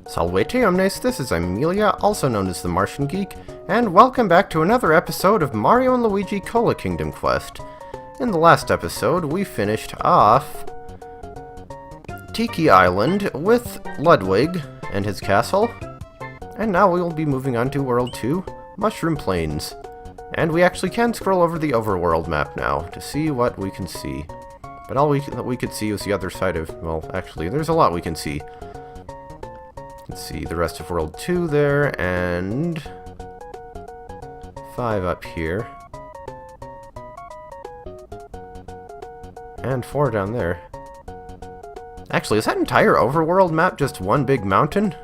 Salvete omnes, this is Amelia, also known as TheMartianGeek, and welcome back to another episode of Mario & Luigi Kola Kingdom Quest. In the last episode, we finished off Tiki Island with Ludwig and his castle, and now we will be moving on to World 2, Mushroom Plains. And we actually can scroll over the overworld map now to see what we can see. But all we could see was the other side of, well, actually, there's a lot we can see. Let's see, the rest of World 2 there, and 5 up here. And 4 down there. Actually, is that entire overworld map just one big mountain?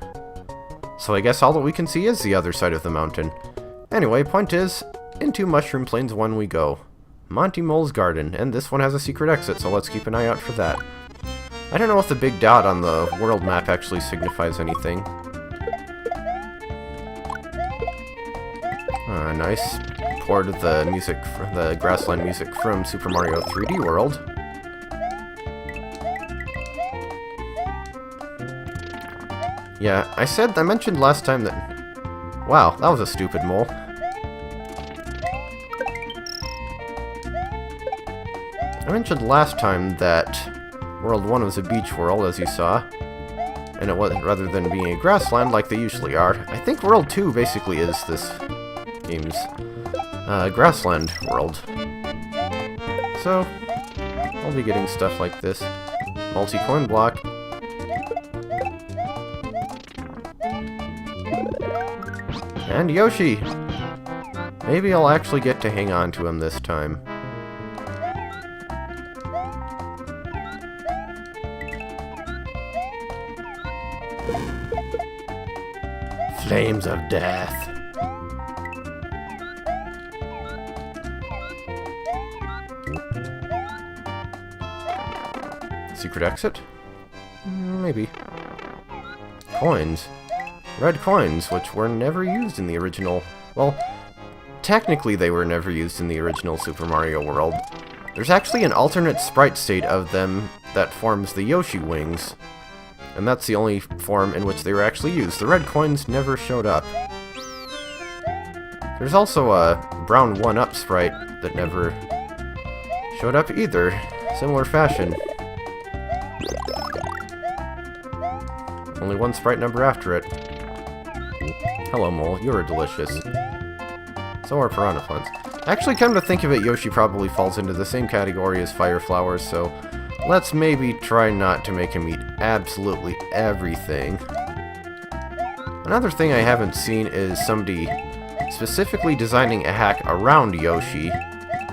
So I guess all that we can see is the other side of the mountain. Anyway, point is, into Mushroom Plains 1 we go. Monty Moles Garden, and this one has a secret exit, so let's keep an eye out for that. I don't know if the big dot on the world map actually signifies anything. Nice port of the music, the Grassland music from Super Mario 3D World. Yeah, I mentioned last time that... Wow, that was a stupid mole. I mentioned last time that World 1 was a beach world, as you saw, and it wasn't, rather than being a grassland like they usually are. I think World 2 basically is this game's grassland world. So, I'll be getting stuff like this. Multi-coin block. And Yoshi! Maybe I'll actually get to hang on to him this time. Flames of death. Secret exit? Maybe. Coins. Red coins, which were never used in the original... Well, technically they were never used in the original Super Mario World. There's actually an alternate sprite state of them that forms the Yoshi wings. And that's the only form in which they were actually used. The red coins never showed up. There's also a brown 1-up sprite that never showed up either. Similar fashion. Only one sprite number after it. Hello, mole. You are delicious. So are piranha plants. Actually, come to think of it, Yoshi probably falls into the same category as fire flowers, so... let's maybe try not to make him eat absolutely everything. Another thing I haven't seen is somebody specifically designing a hack around Yoshi.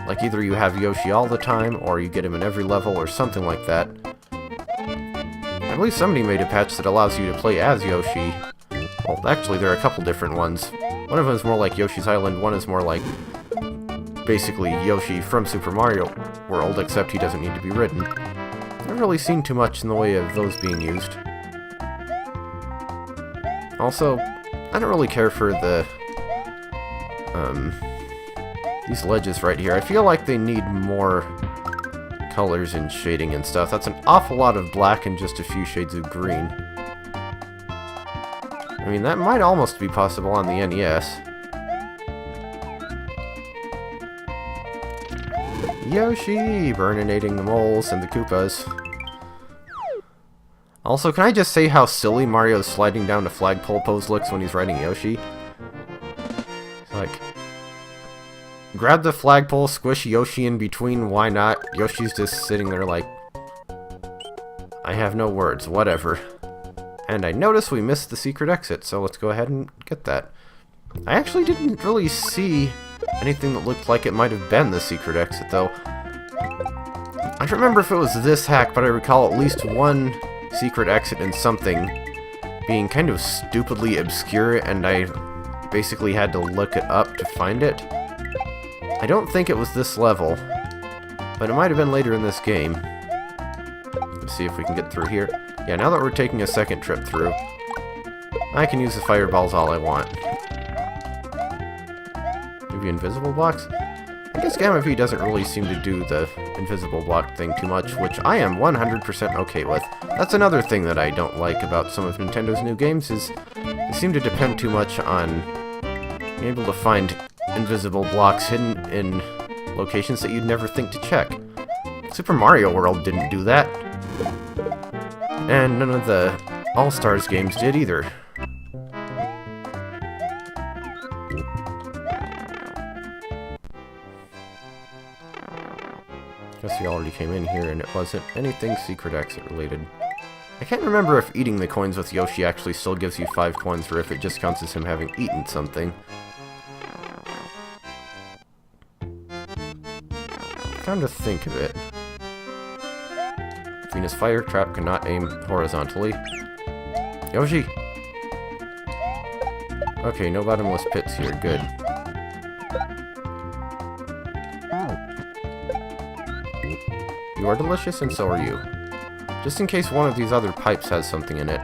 Like either you have Yoshi all the time, or you get him in every level, or something like that. I believe somebody made a patch that allows you to play as Yoshi. Well, actually there are a couple different ones. One of them is more like Yoshi's Island, one is more like basically Yoshi from Super Mario World, except he doesn't need to be ridden. I haven't really seen too much in the way of those being used. Also, I don't really care for the these ledges right here. I feel like they need more colors and shading and stuff. That's an awful lot of black and just a few shades of green. I mean, that might almost be possible on the NES. Yoshi! Burninating the moles and the Koopas. Also, can I just say how silly Mario's sliding down the flagpole pose looks when he's riding Yoshi? It's like... grab the flagpole, squish Yoshi in between, why not? Yoshi's just sitting there like... I have no words, whatever. And I noticed we missed the secret exit, so let's go ahead and get that. I actually didn't really see anything that looked like it might have been the secret exit, though. I don't remember if it was this hack, but I recall at least one secret exit in something being kind of stupidly obscure, and I basically had to look it up to find it. I don't think it was this level, but it might have been later in this game. Let's see if we can get through here. Yeah, now that we're taking a second trip through, I can use the fireballs all I want. Maybe invisible blocks? I guess Gamma V doesn't really seem to do the invisible block thing too much, which I am 100% okay with. That's another thing that I don't like about some of Nintendo's new games, is they seem to depend too much on being able to find invisible blocks hidden in locations that you'd never think to check. Super Mario World didn't do that. And none of the All-Stars games did either. Guess we already came in here and it wasn't anything secret exit related. I can't remember if eating the coins with Yoshi actually still gives you 5 coins or if it just counts as him having eaten something. Come to think of it. Venus Fire Trap cannot aim horizontally. Yoshi! Okay, no bottomless pits here, good. You are delicious and so are you. Just in case one of these other pipes has something in it.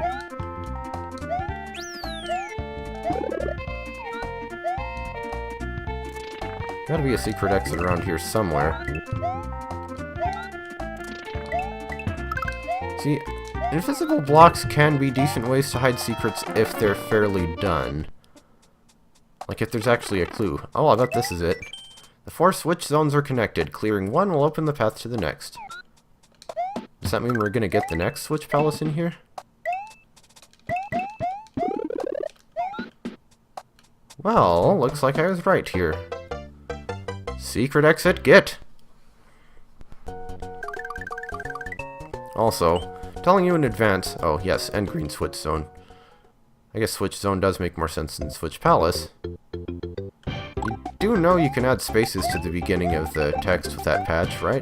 Gotta be a secret exit around here somewhere. See, invisible blocks can be decent ways to hide secrets if they're fairly done. Like if there's actually a clue. Oh, I bet this is it. The 4 switch zones are connected. Clearing one will open the path to the next. Does that mean we're gonna get the next Switch Palace in here? Well, looks like I was right here. Secret exit, get! Also, telling you in advance... Oh, yes, and green Switch Zone. I guess Switch Zone does make more sense than Switch Palace. You do know you can add spaces to the beginning of the text with that patch, right?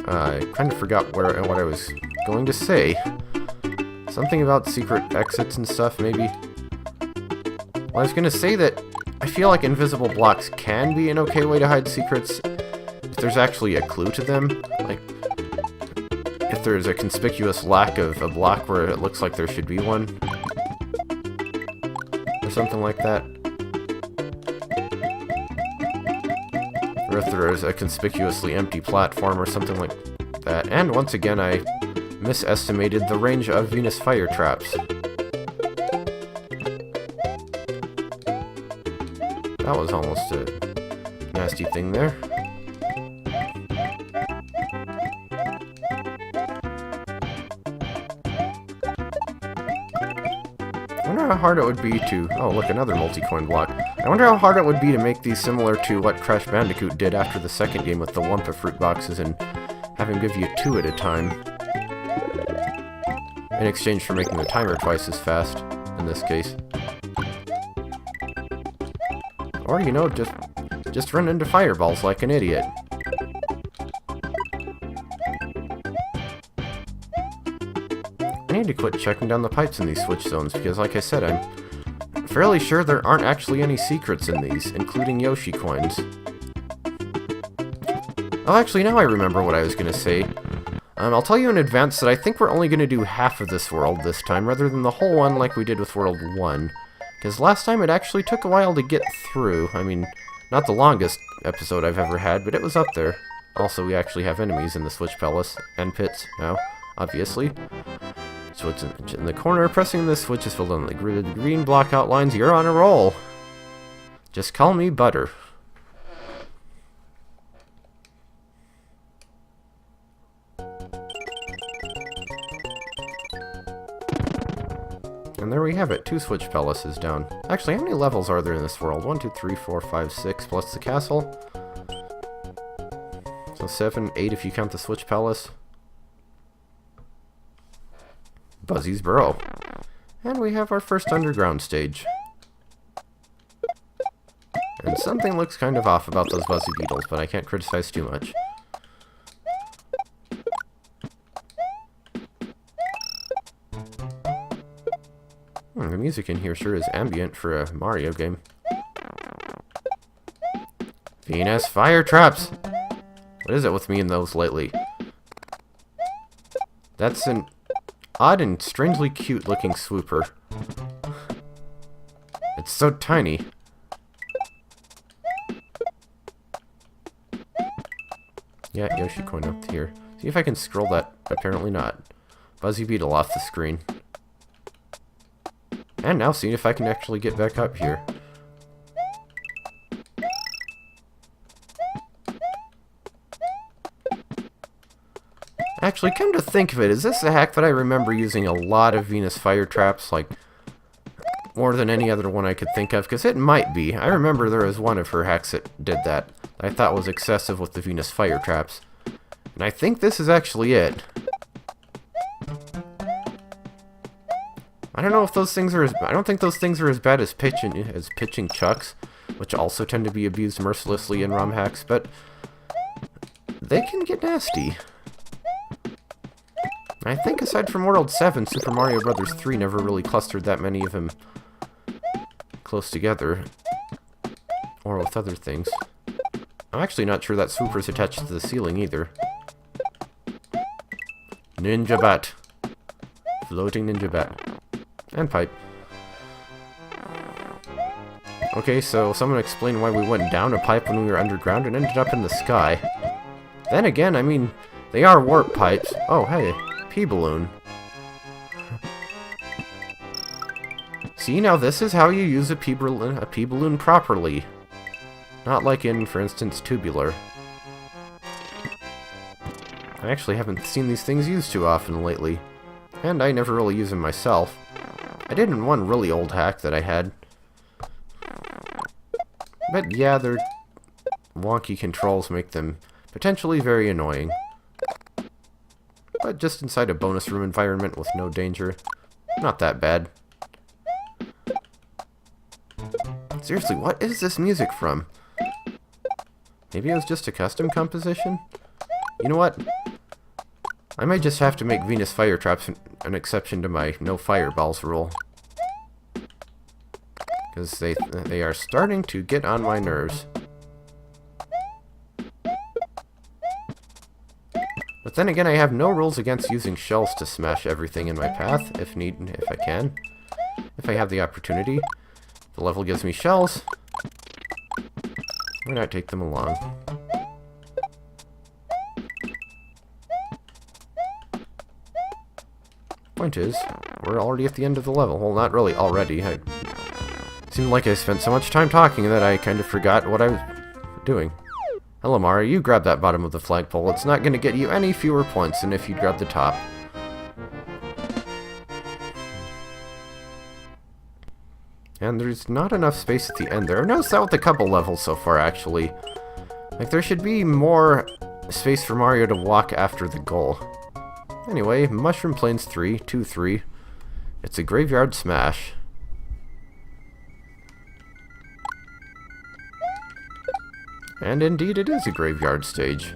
I kind of forgot what I was going to say. Something about secret exits and stuff, maybe? Well, I was going to say that I feel like invisible blocks can be an okay way to hide secrets if there's actually a clue to them. Like, if there's a conspicuous lack of a block where it looks like there should be one. Or something like that. Or if there is a conspicuously empty platform or something like that. And once again, I misestimated the range of Venus Fire Traps. That was almost a nasty thing there. I wonder how hard it would be to... Oh, look, another multi-coin block. I wonder how hard it would be to make these similar to what Crash Bandicoot did after the second game with the Wumpa fruit boxes and have him give you 2 at a time. In exchange for making the timer twice as fast, in this case. Or, you know, just run into fireballs like an idiot. I need to quit checking down the pipes in these switch zones, because like I said, I'm fairly sure there aren't actually any secrets in these, including Yoshi coins. Oh, actually, now I remember what I was going to say. I'll tell you in advance that I think we're only going to do half of this world this time, rather than the whole one like we did with World 1. Because last time it actually took a while to get through. I mean, not the longest episode I've ever had, but it was up there. Also, we actually have enemies in the Switch Palace, and pits now, obviously. Switch in the corner, pressing the switch is filled on the green block outlines. You're on a roll. Just call me Butter. And there we have it, 2 Switch Palaces down. Actually, how many levels are there in this world? 1, 2, 3, 4, 5, 6, plus the castle. So 7, 8 if you count the Switch Palace. Buzzies Burrow. And we have our first underground stage. And something looks kind of off about those Buzzy Beetles, but I can't criticize too much. The music in here sure is ambient for a Mario game. Venus Fire Traps! What is it with me and those lately? That's an odd and strangely cute looking swooper. It's so tiny. Yeah, Yoshi coin up here. See if I can scroll that. Apparently not. Buzzy Beetle off the screen. And now see if I can actually get back up here. Actually, come to think of it, is this a hack that I remember using a lot of Venus fire traps, like, more than any other one I could think of? Because it might be. I remember there was one of her hacks that did that I thought was excessive with the Venus fire traps. And I think this is actually it. I don't know if those things are as... I don't think those things are as bad as pitching chucks, which also tend to be abused mercilessly in ROM hacks, but they can get nasty. I think aside from World 7, Super Mario Bros. 3 never really clustered that many of them close together. Or with other things. I'm actually not sure that Swooper's attached to the ceiling either. Ninja Bat. Floating Ninja Bat. And pipe. Okay, so someone explain why we went down a pipe when we were underground and ended up in the sky. Then again, I mean, they are warp pipes. Oh, hey. P-balloon. See, now this is how you use a P-balloon properly. Not like in, for instance, Tubular. I actually haven't seen these things used too often lately. And I never really use them myself. I did in one really old hack that I had. But yeah, their wonky controls make them potentially very annoying. But just inside a bonus room environment with no danger. Not that bad. Seriously, what is this music from? Maybe it was just a custom composition? You know what? I might just have to make Venus fire traps an exception to my no fireballs rule. Because they are starting to get on my nerves. But then again, I have no rules against using shells to smash everything in my path, if I can. If I have the opportunity. The level gives me shells. Why not take them along? Point is, we're already at the end of the level. Well, not really already. It seemed like I spent so much time talking that I kind of forgot what I was doing. Hello, Mario. You grab that bottom of the flagpole. It's not going to get you any fewer points than if you grab the top. And there's not enough space at the end there. I've noticed that with a couple levels so far, actually. Like, there should be more space for Mario to walk after the goal. Anyway, Mushroom Plains 3, 2-3. It's a graveyard smash. And indeed it is a graveyard stage.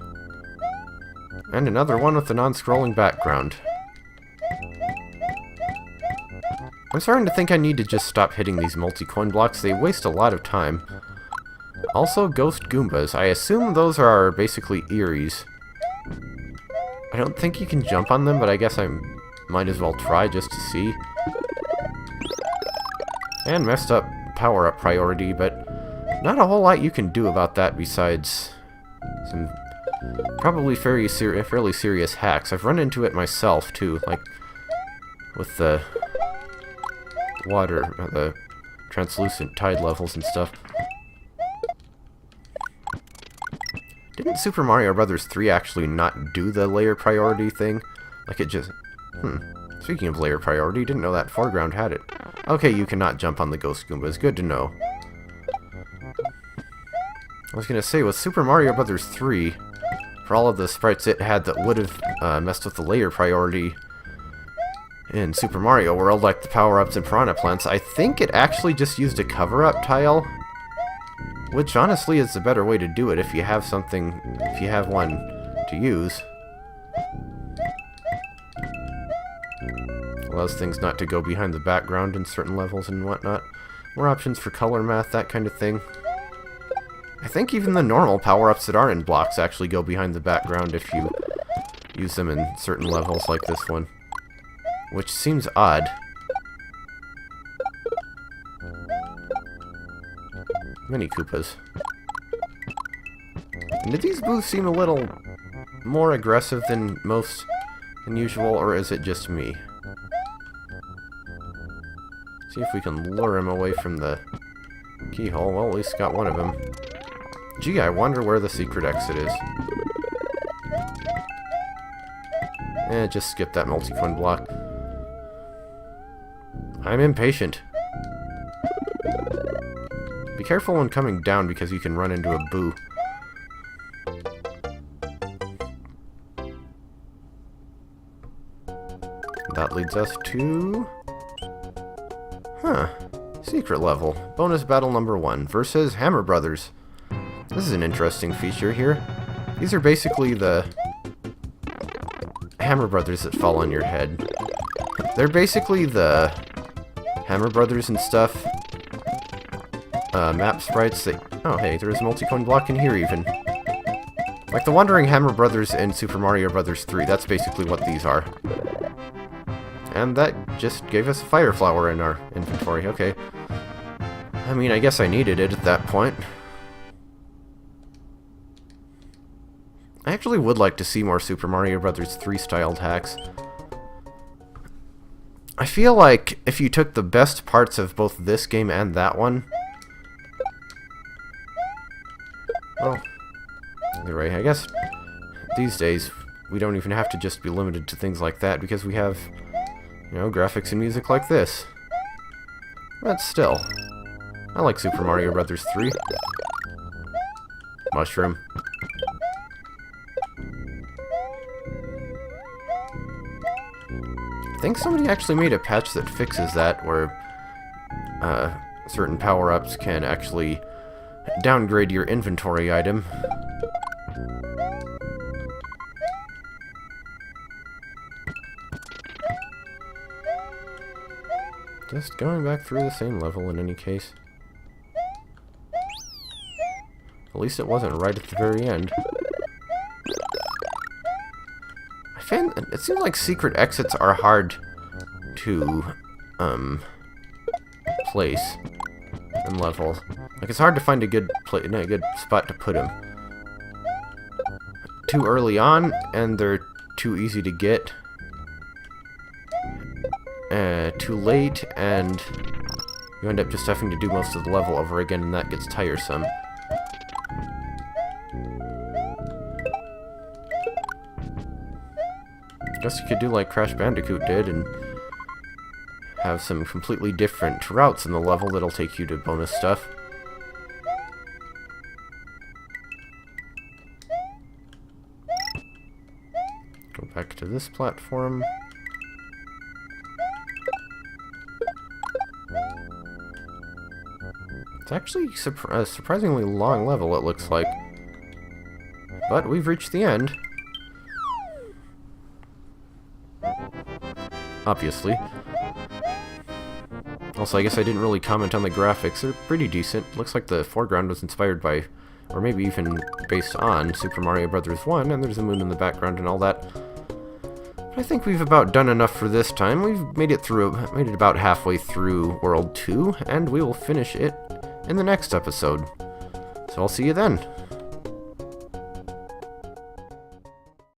And another one with a non-scrolling background. I'm starting to think I need to just stop hitting these multi-coin blocks. They waste a lot of time. Also, Ghost Goombas. I assume those are basically Eeries. I don't think you can jump on them, but I guess I might as well try just to see. And messed up power-up priority, but not a whole lot you can do about that besides some probably fairly serious hacks. I've run into it myself, too, like with the water, the translucent tide levels and stuff. Didn't Super Mario Bros. 3 actually not do the layer priority thing? Like it just... Speaking of layer priority, didn't know that Foreground had it. Okay, you cannot jump on the Ghost Goombas. Good to know. I was gonna say, with Super Mario Bros. 3, for all of the sprites it had that would have messed with the layer priority in Super Mario World, like the power-ups and Piranha Plants, I think it actually just used a cover-up tile. Which, honestly, is the better way to do it if you have something, if you have one to use. Allows things not to go behind the background in certain levels and whatnot. More options for color math, that kind of thing. I think even the normal power-ups that are in blocks actually go behind the background if you use them in certain levels like this one. Which seems odd. Mini Koopas. And do these booths seem a little more aggressive than usual, or is it just me? See if we can lure him away from the keyhole. Well, at least got one of them. Gee, I wonder where the secret exit is. Just skip that multi-coin block. I'm impatient. Be careful when coming down because you can run into a boo. That leads us to... Secret level. Bonus battle number 1 versus Hammer Brothers. This is an interesting feature here. These are basically the Hammer Brothers that fall on your head. They're basically the Hammer Brothers and stuff. Map sprites that... Oh, hey, there's a multi-coin block in here even. Like the Wandering Hammer Brothers in Super Mario Bros. 3. That's basically what these are. And that just gave us a fire flower in our inventory. Okay. I mean, I guess I needed it at that point. I actually would like to see more Super Mario Bros. 3 styled hacks. I feel like if you took the best parts of both this game and that one... Well, either way, I guess these days we don't even have to just be limited to things like that because we have... You know, graphics and music like this. But still, I like Super Mario Bros. 3. Mushroom. I think somebody actually made a patch that fixes that, where certain power-ups can actually downgrade your inventory item. Just going back through the same level in any case. At least it wasn't right at the very end. I find it seems like secret exits are hard to place and level. Like it's hard to find a good spot to put them. Too early on, and they're too easy to get. Too late, and you end up just having to do most of the level over again, and that gets tiresome. Guess you could do like Crash Bandicoot did, and have some completely different routes in the level that'll take you to bonus stuff. Go back to this platform. It's actually a surprisingly long level, it looks like. But we've reached the end. Obviously. Also, I guess I didn't really comment on the graphics. They're pretty decent. Looks like the foreground was inspired by, or maybe even based on, Super Mario Bros. 1, and there's a moon in the background and all that. But I think we've about done enough for this time. We've made it about halfway through World 2, and we will finish it in the next episode. So I'll see you then.